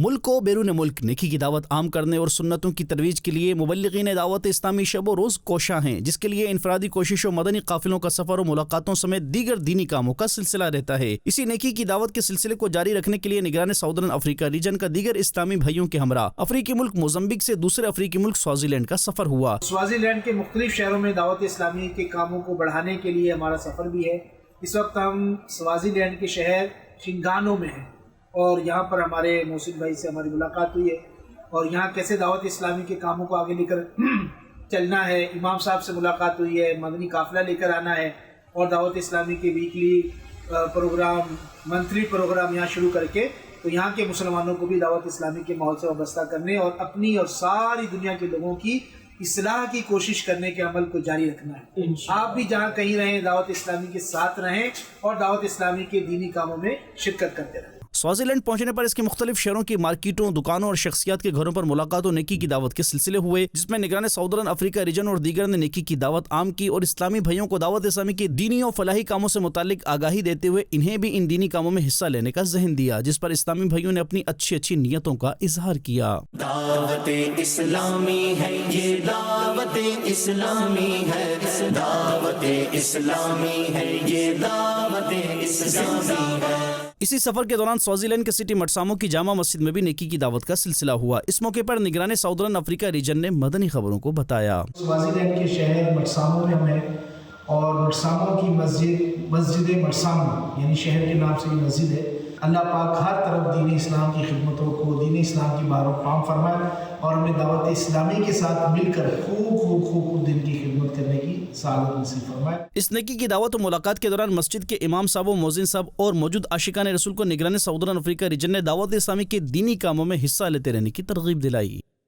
ملک کو بیرون ملک نیکی کی دعوت عام کرنے اور سنتوں کی ترویج کے لیے مبلغین دعوت اسلامی شب و روز کوشاں ہیں، جس کے لیے انفرادی کوششوں، مدنی قافلوں کا سفر و ملاقاتوں سمیت دیگر دینی کاموں کا سلسلہ رہتا ہے۔ اسی نیکی کی دعوت کے سلسلے کو جاری رکھنے کے لیے نگران ساؤدرن افریقہ ریجن کا دیگر اسلامی بھائیوں کے ہمراہ افریقی ملک موزمبیق سے دوسرے افریقی ملک سوازی لینڈ کا سفر ہوا۔ سوازی لینڈ کے مختلف شہروں میں دعوت اسلامی کے کاموں کو بڑھانے کے لیے ہمارا سفر بھی ہے۔ اس وقت ہم سوازی لینڈ کے شہر شنگانو میں ہیں اور یہاں پر ہمارے محسن بھائی سے ہماری ملاقات ہوئی ہے اور یہاں کیسے دعوت اسلامی کے کاموں کو آگے لے کر چلنا ہے۔ امام صاحب سے ملاقات ہوئی ہے، مدنی قافلہ لے کر آنا ہے اور دعوت اسلامی کے ویکلی پروگرام، منتھلی پروگرام یہاں شروع کر کے تو یہاں کے مسلمانوں کو بھی دعوت اسلامی کے ماحول سے وابستہ کرنے اور اپنی اور ساری دنیا کے لوگوں کی اصلاح کی کوشش کرنے کے عمل کو جاری رکھنا ہے۔ آپ بھی جہاں کہیں رہیں دعوت اسلامی کے ساتھ رہیں اور دعوت اسلامی کے دینی کاموں میں شرکت کرتے رہیں۔ سوازی لینڈ پہنچنے پر اس کے مختلف شہروں کی مارکیٹوں، دکانوں اور شخصیات کے گھروں پر ملاقات و نیکی کی دعوت کے سلسلے ہوئے، جس میں نگران ساؤدرن افریقہ ریجن اور دیگر نے نیکی کی دعوت عام کی اور اسلامی بھائیوں کو دعوت اسلامی کے دینی اور فلاحی کاموں سے متعلق آگاہی دیتے ہوئے انہیں بھی ان دینی کاموں میں حصہ لینے کا ذہن دیا، جس پر اسلامی بھائیوں نے اپنی اچھی نیتوں کا اظہار کیا۔ دعوت اسلامی ہے یہ، دعوت اسلامی ہے، دعوت اسلامی ہے یہ، دعوت اسلامی ہے۔ اسی سفر کے دوران سوازی لینڈ کے سٹی مٹسامو کی جامع مسجد میں بھی نیکی کی دعوت کا سلسلہ ہوا۔ اس موقع پر نگران ساؤدرن افریقہ ریجن نے مدنی خبروں کو بتایا۔ سوازی لینڈ کے شہر مٹسامو میں ہمیں اور مٹسامو کی مسجد مٹسامو یعنی شہر کے نام سے یہ مسجد ہے۔ اللہ پاک ہر طرف دین اسلام کی خدمتوں کو، دین اسلام کی باروں قام فرمائے اور ہمیں دعوت اسلامی کے ساتھ مل کر خوب دین کی خدمت کرنے کی سعادت نصیب فرمائے۔ اس نیکی کی دعوت و ملاقات کے دوران مسجد کے امام صاحب و مؤذن صاحب اور موجود عاشقان رسول کو نگران ساؤدرن افریقہ ریجن نے دعوت اسلامی کے دینی کاموں میں حصہ لیتے رہنے کی ترغیب دلائی۔